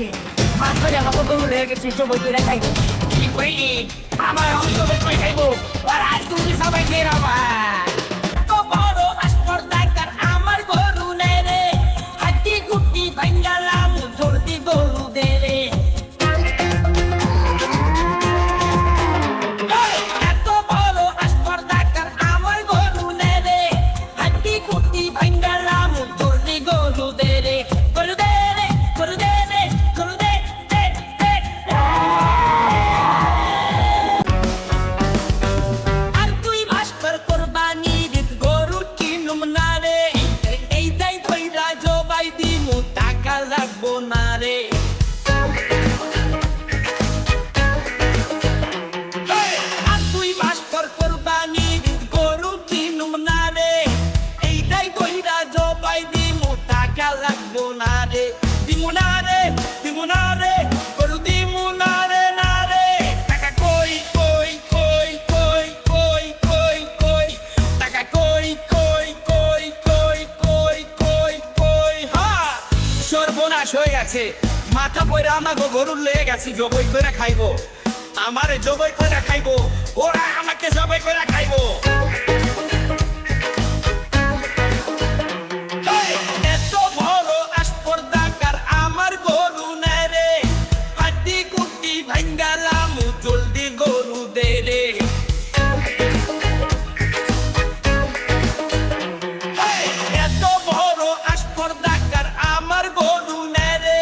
গেছে মাছ ধরে আমাকে গরু লেগে গেছে জবই করে খাইবো কি কইলি আমার আমি জবই করে খাইবো আর আজ তুমি সবাই খেয়ে রাবা তো বড় আসপর্দাকার আমার গরু নেই রে হাতি গুটি ভাঙ্গালাম জলদি গরু দে রে এত বড় আসপর্দাকার আমার গরু নেই রে হাতি গুটি ভাঙ্গালাম জলদি গরু দে রে গরু দে রে গরু দে রে গরু দে দে দে আর তুই ভাস্কর কোরবানির গরু কিনুম না রে এই দাই কইরা জবাই দিমু টাকা লাগবো না রে আর তুই ভাস্কর কোরবানির গরু কিনুম না রে এই দাই কইরা জবাই দিমু টাকা লাগবো না রে দিমু না রে দিমু না রে গরু দিমু না রে না রে টাকা কই কই কই কই কই কই কই টাকা কই কই কই কই কই কই কই হা সর্বনাশ হয়ে গেছে মাথা পয়রা আমাকে গরুর লেগে গেছি জবই করে খাইবো আমারে জবই করে খাইবো ওরা আমাকে জবই করে খাইবো এত বড় আসপর্দাকার আমার গরু নেই রে হাতি কুটি ভাঙ্গালাম জলদি গরু দে রে এত বড় আসপর্দাকার আমার গরু নেই রে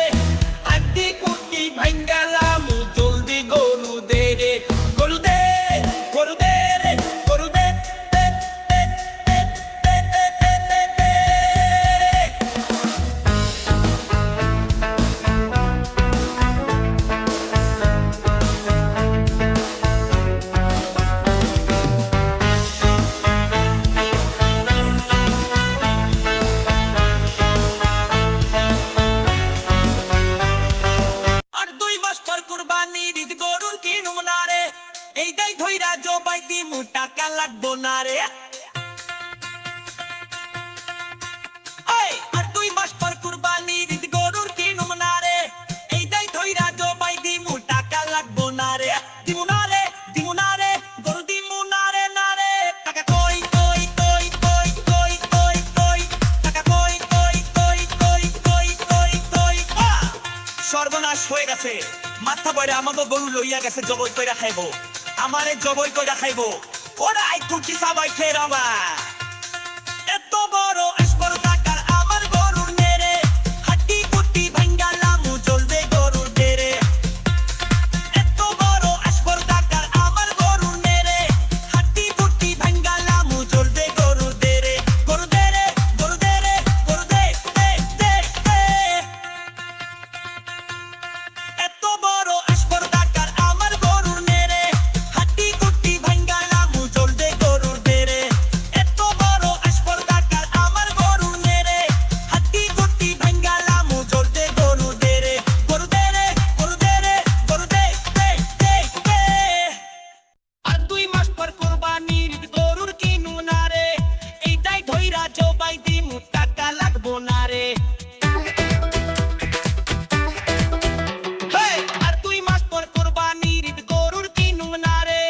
হাতি কুটি ভাঙ্গালাম জলদি গরু দে রে গরু দে গরু দে রে গরু দে দে দে দে দে দে দে দে আর 2 মাস পর কুরবানির ঈদ গরুর কিনুম না রে এইটাই ধইরা জবাই দিমু টাকা লাগবো না রে আর 2 মাস পর কুরবানির ঈদ গরুর কিনুম না রে এইটাই ধইরা জবাই দিমু টাকা লাগবো না রে দিমু না রে দিমু না রে গরু দিমু না রে না রে টাকা কই কই কই কই কই কই কই টাকা কই কই কই কই কই কই কই সর্বনাশ হয়ে গেছে মাথা পয়রা আমাকে গরু লইয়া গেছে জবই কইরা খাইবো আমারে জবই কইরা খাইবো ওরা আই কুকি সবাই খেয়ে রাবা এত বড় আসপর্দাকার আমার গরু নেই রে হাতি কুটি ভাঙ্গালাম জলদি গরু দে রে এত বড় আসপর্দাকার আমার গরু নেই রে হাতি কুটি ভাঙ্গালাম জলদি গরু দে রে গরু দে রে গরু দে রে গরু দে দে দে দে এত বড় আসপর্দাকার আমার গরু নেই রে হাতি কুটি ভাঙ্গালাম জলদি গরু দে রে এত বড় আসপর্দাকার আমার গরু নেই রে হাতি কুটি ভাঙ্গালাম জলদি গরু দে রে গরু দে রে গরু দে রে গরু দে দে দে দে আর 2 মাস পর কুরবানির গরুর কিনু না রে এইটাই ধইরা জবাই দিমু টাকা লাগবো না রে আর 2 মাস পর কুরবানির গরুর কিনু না রে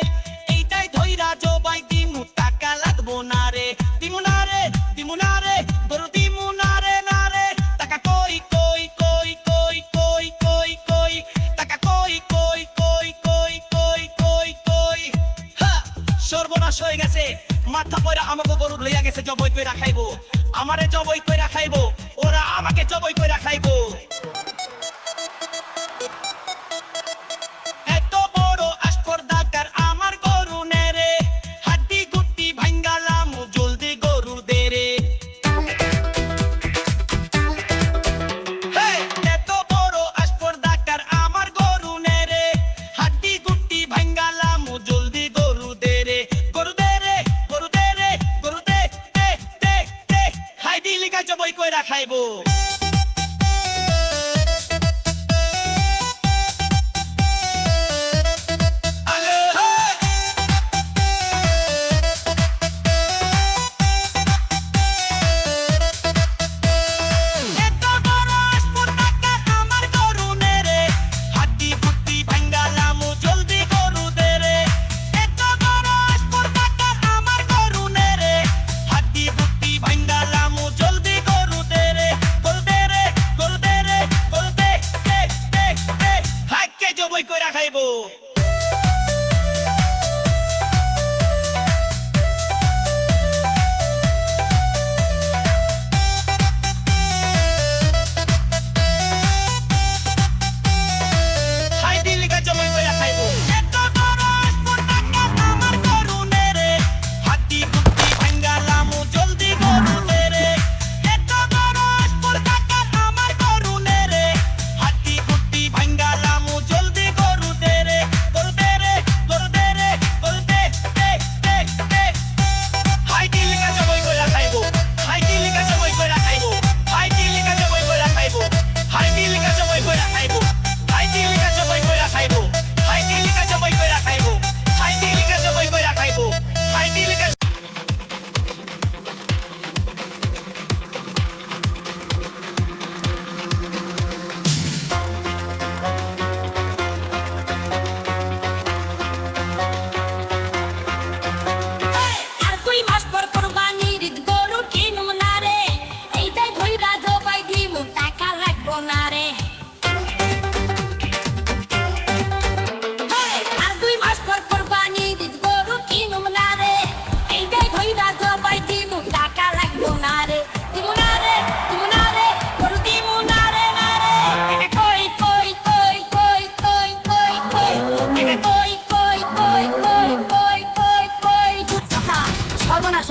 এইটাই ধইরা জবাই দিমু টাকা লাগবো না রে দিমু না রে দিমু না রে গরু দিমু না রে না রে টাকা কই কই কই কই কই কই কই টাকা কই কই কই কই কই কই কই সর্বনাশ হয়ে গেছে মাথা পয়রা আমাকে গরু লইয়া গেছে জবই কইরা খাইবো আমারে জবই কইরা খাইবো ওরা আমাকে জবই কইরা খাইবো এত বড় আসপর্দাকার আমার গরু নেই রে হাতি গুটি ভাঙ্গালাম জলদি গরু দে রে এত বড় আসপর্দাকার আমার গরু নেই রে হাতি গুটি ভাঙ্গালাম জলদি গরু দে রে গরু দে রে গরু দে রে গরু দে দে দে দে হাই দিলিকা জবই কইরা খাইবো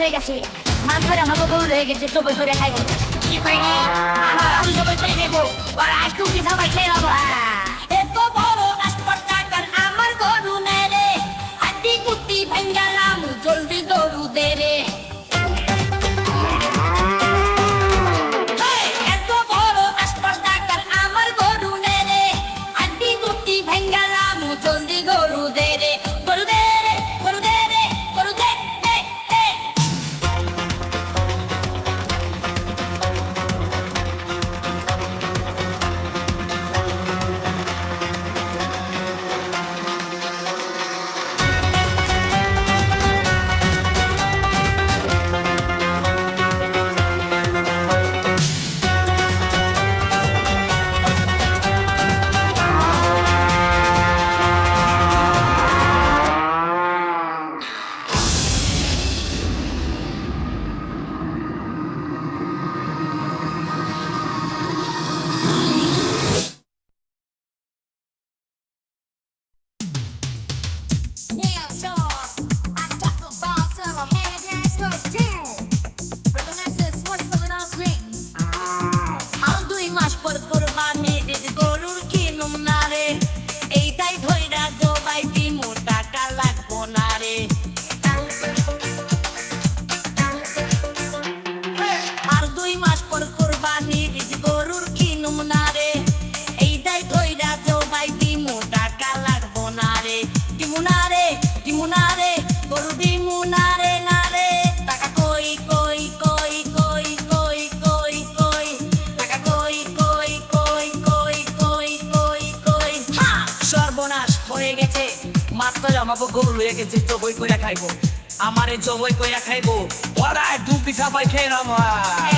হয়ে গেছে মাছ ধরে আমাকে গরু হয়ে গেছে জবাই করে খাইবো কি কইনি আমি জবাই করে নেবো আর আজকে কি সবাই খেয়ে নেবো এত বড় আসপর্দাকার আমার গরু নেরে হাড্ডি কুটি ভেঙ্গালাম জলদি গরু দে রে এত বড় আসপর্দাকার আমার গরু নেরে হাড্ডি কুটি ভেঙ্গালাম জলদি গরু দে রে গরু দে রে গরু দে রে গরু দে দে দে Yeah, sure. I got the boss of a man that's good too. But the message was filling on green. I'm doing much for the কুরবানি দিদি গরুর কিনুম না রে এইটাই ধইরা জবাই দিমু টাকা লাগবো না রে আর 2 মাস পর কুরবানি দিদি গরুর কিনুম না রে এইটাই ধইরা জবাই দিমু টাকা লাগবো না রে দিমু না রে দিমু না রে গরু দিমু না রে না রে টাকা কই কই কই কই কই কই কই টাকা কই কই কই কই কই কই কই হা সর্বনাশ হয়ে গেছে মাত্র আমাকে গরু হয়ে গেছে জবই করে খাইবো আমারে জবই করে খাইবো ওরা দু পিঠা পাই খেয়ে নামা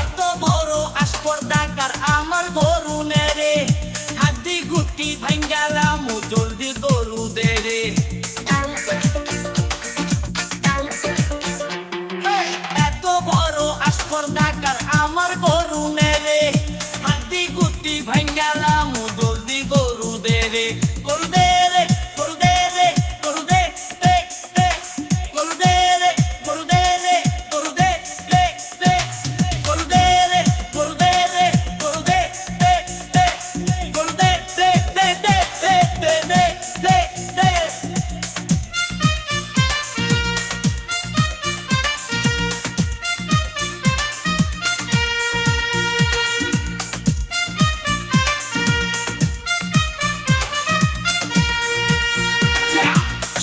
এত বড় আসপর্দাকার আমার গরু নেরে হাড্ডি গুটি ভাঙ্গালাম জলদি গরু দে রে এত বড় আসপর্দাকার আমার গরু নেরে হাড্ডি গুটি ভাঙ্গালাম জলদি গরু দে রে গরু দে রে গরু দে রে গরু দে দে দে গরু দে রে গরু দে রে গরু দে দে দে গরু দে রে গরু দে রে গরু দে দে দে গরু দে দে দে দে দে দে দে দে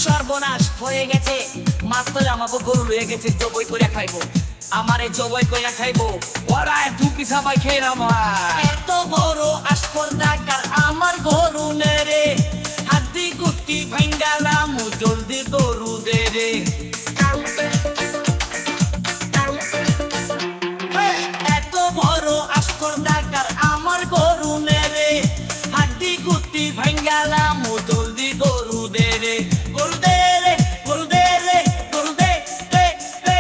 সর্বনাশ হয়ে গেছে মাত্র আমাকে গরু হয়ে গেছে জবই করে খাইবো আমারে জবই করে খাইবো ওরা দু পিঠা পাই খেয়ে নামা এত বড় আসপর্দাকার আমার গরু নেরে হাড্ডি গুটি ভাঙ্গালাম জলদি গরু দে রে এত বড় আসপর্দাকার আমার গরু নেরে হাড্ডি গুটি ভাঙ্গালাম জলদি গরু দে রে গরু দে রে গরু দে রে গরু দে দে দে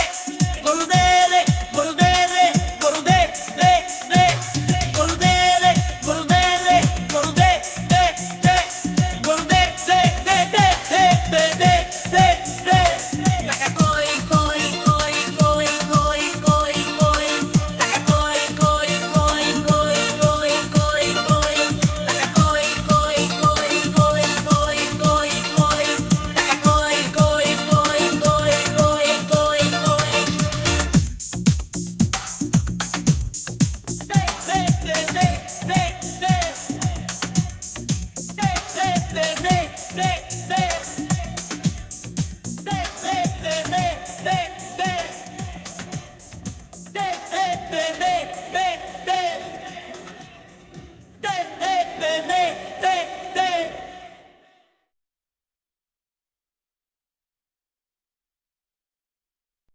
গরু দে রে গরু দে রে গরু দে দে দে গরু দে রে গরু দে রে গরু দে দে দে গরু দে দে দে দে দে দে